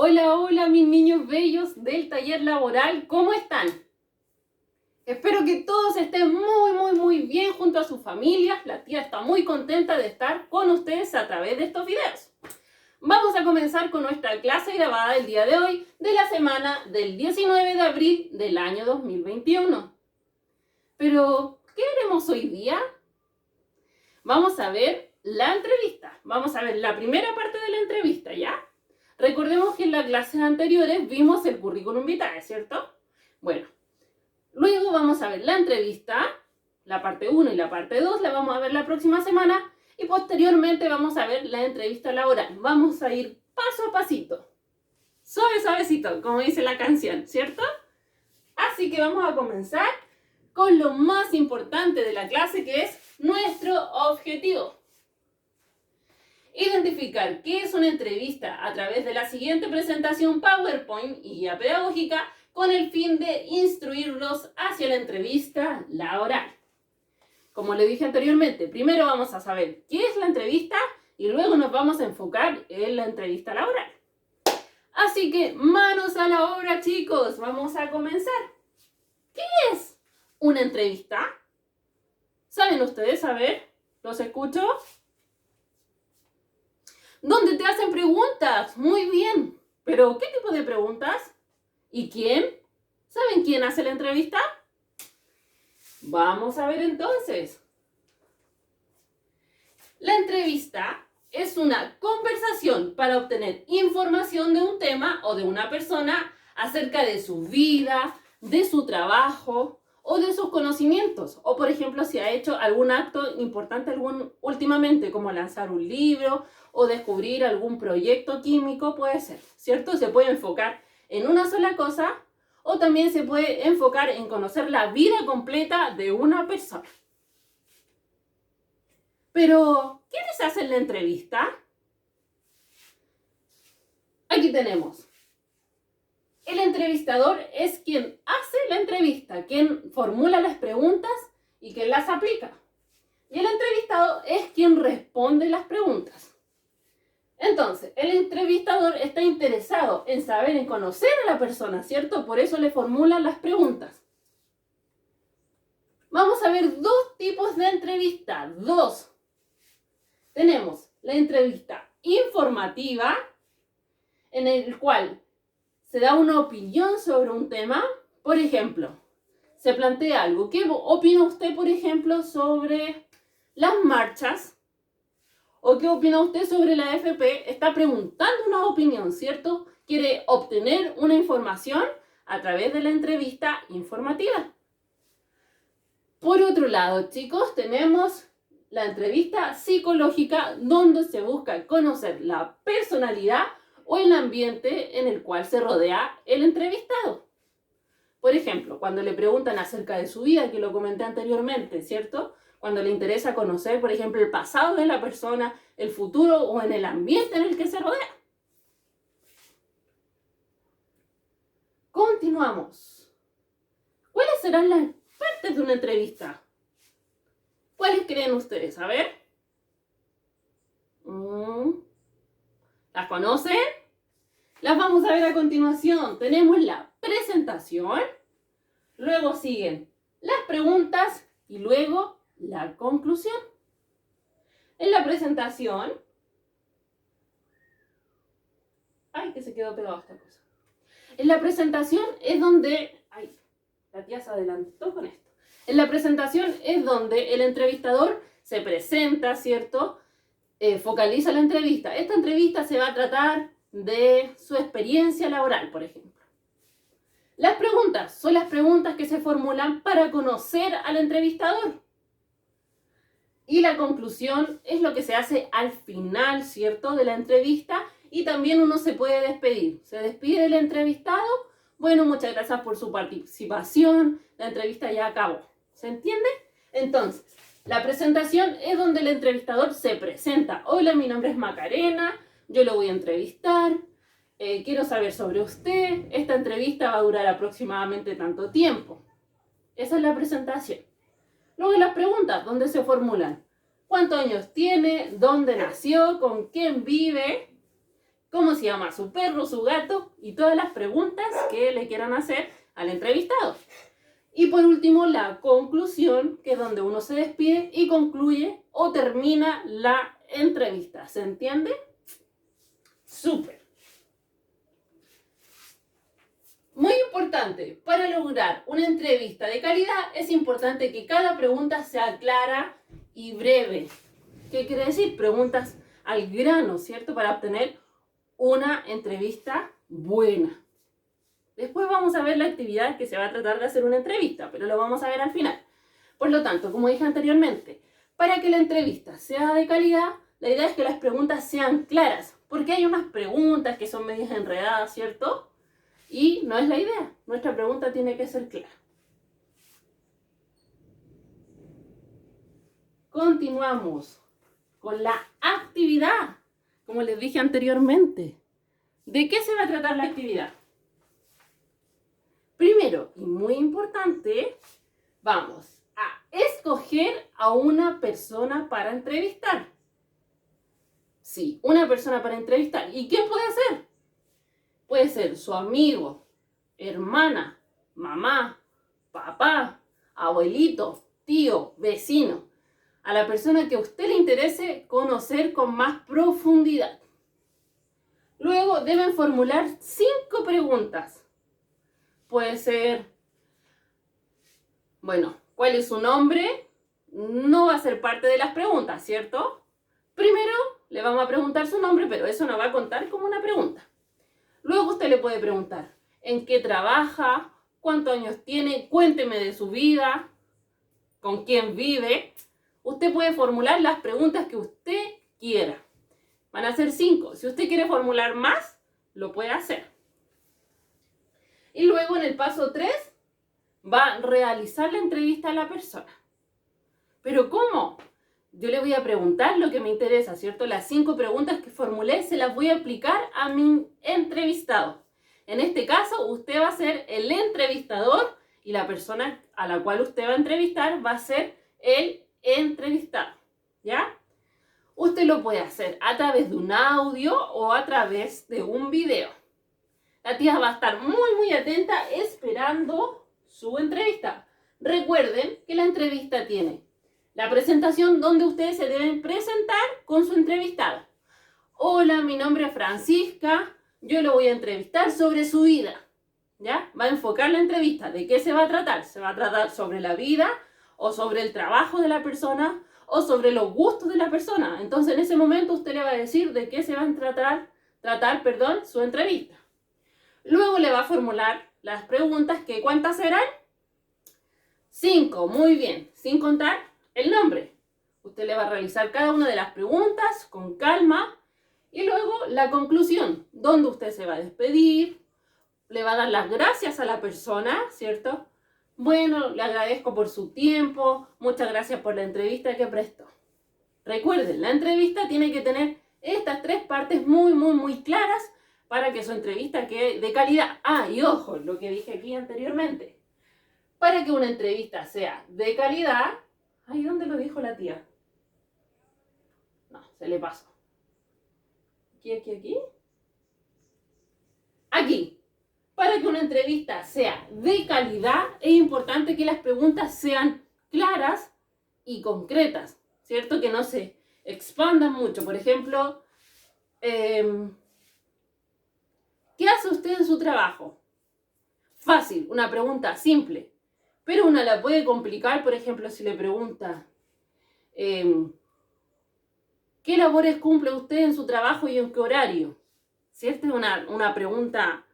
Hola, hola mis niños bellos del taller laboral, ¿cómo están? Espero que todos estén muy bien junto a sus familias. La tía está muy contenta de estar con ustedes a través de estos videos. Vamos a comenzar con nuestra clase grabada el día de hoy de la semana del 19 de abril del año 2021. Pero, ¿qué haremos hoy día? Vamos a ver la entrevista. Vamos a ver la primera parte de la entrevista, ¿ya? Recordemos que en las clases anteriores vimos el currículum vitae, ¿cierto? Bueno, luego vamos a ver la entrevista, la parte 1 y la parte 2 la vamos a ver la próxima semana y posteriormente vamos a ver la entrevista laboral. Vamos a ir paso a pasito, suavecito, como dice la canción, ¿cierto? Así que vamos a comenzar con lo más importante de la clase, que es nuestro objetivo. Identificar qué es una entrevista a través de la siguiente presentación PowerPoint y guía pedagógica con el fin de instruirlos hacia la entrevista laboral. Como le dije anteriormente, primero vamos a saber qué es la entrevista y luego nos vamos a enfocar en la entrevista laboral. Así que manos a la obra, chicos, vamos a comenzar. ¿Qué es una entrevista? ¿Saben ustedes? A ver, ¿los escucho? ¿Dónde te hacen preguntas? Muy bien. ¿Pero qué tipo de preguntas? ¿Y quién? ¿Saben quién hace la entrevista? Vamos a ver entonces. La entrevista es una conversación para obtener información de un tema o de una persona acerca de su vida, de su trabajo o de sus conocimientos. O por ejemplo, si ha hecho algún acto importante últimamente, como lanzar un libro o descubrir algún proyecto químico, puede ser, ¿cierto? Se puede enfocar en una sola cosa o también se puede enfocar en conocer la vida completa de una persona. Pero, ¿quiénes hacen la entrevista? Aquí tenemos. El entrevistador es quien hace la entrevista, quien formula las preguntas y quien las aplica. Y el entrevistado es quien responde las preguntas. Entonces, el entrevistador está interesado en saber, en conocer a la persona, ¿cierto? Por eso le formulan las preguntas. Vamos a ver dos tipos de entrevista, dos. Tenemos la entrevista informativa, en el cual se da una opinión sobre un tema. Por ejemplo, se plantea algo. ¿Qué opina usted, por ejemplo, sobre las marchas? ¿O qué opina usted sobre la AFP? Está preguntando una opinión, ¿cierto? Quiere obtener una información a través de la entrevista informativa. Por otro lado, chicos, tenemos la entrevista psicológica, donde se busca conocer la personalidad o el ambiente en el cual se rodea el entrevistado. Por ejemplo, cuando le preguntan acerca de su vida, que lo comenté anteriormente, ¿cierto? Cuando le interesa conocer, por ejemplo, el pasado de la persona, el futuro o en el ambiente en el que se rodea. Continuamos. ¿Cuáles serán las partes de una entrevista? ¿Cuáles creen ustedes? A ver. ¿Las conocen? Las vamos a ver a continuación. Tenemos la presentación, luego siguen las preguntas y luego la conclusión. En la presentación... ¡Ay, que se quedó pegado esta cosa! En la presentación es donde... ¡Ay! La tía se adelantó con esto. En la presentación es donde el entrevistador se presenta, ¿cierto? Focaliza la entrevista. Esta entrevista se va a tratar de su experiencia laboral, por ejemplo. Las preguntas son las preguntas que se formulan para conocer al entrevistador. Y la conclusión es lo que se hace al final, ¿cierto?, de la entrevista, y también uno se puede despedir. Se despide del entrevistado. Bueno, muchas gracias por su participación. La entrevista ya acabó. ¿Se entiende? Entonces, la presentación es donde el entrevistador se presenta. Hola, mi nombre es Macarena. Yo lo voy a entrevistar. Quiero saber sobre usted. Esta entrevista va a durar aproximadamente tanto tiempo. Esa es la presentación. Luego las preguntas, donde se formulan. ¿Cuántos años tiene? ¿Dónde nació? ¿Con quién vive? cómo se llama su perro, su gato y todas las preguntas que le quieran hacer al entrevistado. Y por último, la conclusión, que es donde uno se despide y concluye o termina la entrevista. ¿Se entiende? Súper. Muy importante, para lograr una entrevista de calidad es importante que cada pregunta sea clara y breve. ¿Qué quiere decir? Preguntas al grano, ¿cierto? Para obtener una entrevista buena. Después vamos a ver la actividad que se va a tratar de hacer una entrevista, pero lo vamos a ver al final. Por lo tanto, como dije anteriormente, para que la entrevista sea de calidad, la idea es que las preguntas sean claras, porque hay unas preguntas que son medias enredadas, ¿cierto? Y no es la idea. Nuestra pregunta tiene que ser clara. Continuamos con la actividad, como les dije anteriormente. ¿De qué se va a tratar la actividad? Primero, y muy importante, vamos a escoger a una persona para entrevistar. Sí, una persona para entrevistar. ¿Y quién puede ser? Puede ser su amigo, hermana, mamá, papá, abuelito, tío, vecino. A la persona que a usted le interese conocer con más profundidad. Luego deben formular 5 preguntas. Puede ser, bueno, ¿cuál es su nombre? No va a ser parte de las preguntas, ¿cierto? Primero le vamos a preguntar su nombre, pero eso no va a contar como una pregunta. Luego usted le puede preguntar, ¿en qué trabaja? ¿Cuántos años tiene? Cuénteme de su vida. ¿Con quién vive? Usted puede formular las preguntas que usted quiera. Van a ser 5. Si usted quiere formular más, lo puede hacer. Y luego en el paso 3 va a realizar la entrevista a la persona. ¿Pero cómo? Yo le voy a preguntar lo que me interesa, ¿cierto? Las 5 preguntas que formulé se las voy a aplicar a mi entrevistado. En este caso, usted va a ser el entrevistador y la persona a la cual usted va a entrevistar va a ser el entrevistado, ¿ya? Usted lo puede hacer a través de un audio o a través de un video. La tía va a estar muy atenta esperando su entrevista. Recuerden que la entrevista tiene la presentación donde ustedes se deben presentar con su entrevistado. Hola, mi nombre es Francisca, yo lo voy a entrevistar sobre su vida. ¿Ya? Va a enfocar la entrevista. ¿De qué se va a tratar? ¿Se va a tratar sobre la vida o sobre el trabajo de la persona o sobre los gustos de la persona? Entonces en ese momento usted le va a decir de qué se va a tratar su entrevista. Luego le va a formular las preguntas, que ¿cuántas serán? 5, muy bien, sin contar el nombre. Usted le va a realizar cada una de las preguntas con calma y luego la conclusión, donde usted se va a despedir, le va a dar las gracias a la persona, ¿cierto? Bueno, le agradezco por su tiempo, muchas gracias por la entrevista que prestó. Recuerden, la entrevista tiene que tener estas 3 partes muy claras para que su entrevista quede de calidad. Ah, y ojo, lo que dije aquí anteriormente. Para que una entrevista sea de calidad... Ay, ¿dónde lo dijo la tía? No, se le pasó. Aquí. Aquí. Para que una entrevista sea de calidad, es importante que las preguntas sean claras y concretas, ¿cierto? Que no se expandan mucho. Por ejemplo, ¿qué hace usted en su trabajo? Fácil, una pregunta simple. Pero una la puede complicar, por ejemplo, si le pregunta ¿qué labores cumple usted en su trabajo y en qué horario? ¿Cierto? Es una pregunta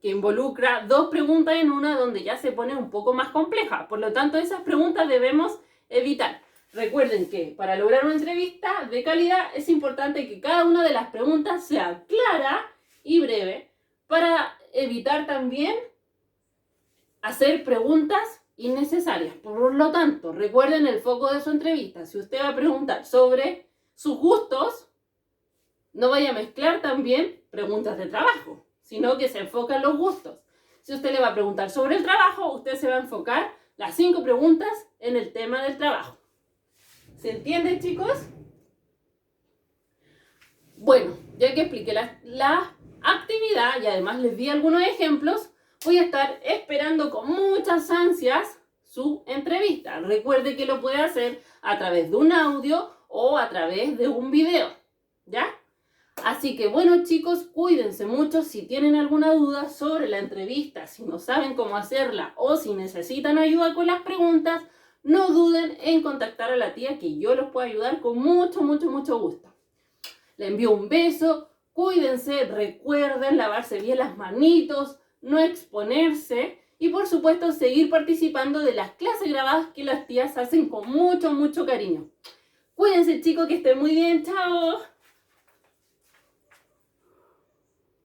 que involucra 2 preguntas en una, donde ya se pone un poco más compleja. Por lo tanto, esas preguntas debemos evitar. Recuerden que para lograr una entrevista de calidad es importante que cada una de las preguntas sea clara y breve, para evitar también hacer preguntas innecesarias. Por lo tanto, recuerden el foco de su entrevista. Si usted va a preguntar sobre sus gustos, no vaya a mezclar también preguntas de trabajo, sino que se enfoca en los gustos. Si usted le va a preguntar sobre el trabajo, usted se va a enfocar las 5 preguntas en el tema del trabajo. ¿Se entiende, chicos? Bueno, ya que expliqué la actividad y además les di algunos ejemplos, voy a estar esperando con muchas ansias su entrevista. Recuerde que lo puede hacer a través de un audio o a través de un video, ¿ya? Así que bueno, chicos, cuídense mucho. Si tienen alguna duda sobre la entrevista, si no saben cómo hacerla o si necesitan ayuda con las preguntas, no duden en contactar a la tía, que yo los puedo ayudar con mucho, mucho, mucho gusto. Le envío un beso, cuídense, recuerden lavarse bien las manitos, no exponerse y por supuesto seguir participando de las clases grabadas que las tías hacen con mucho, mucho cariño. Cuídense, chicos, que estén muy bien. Chao.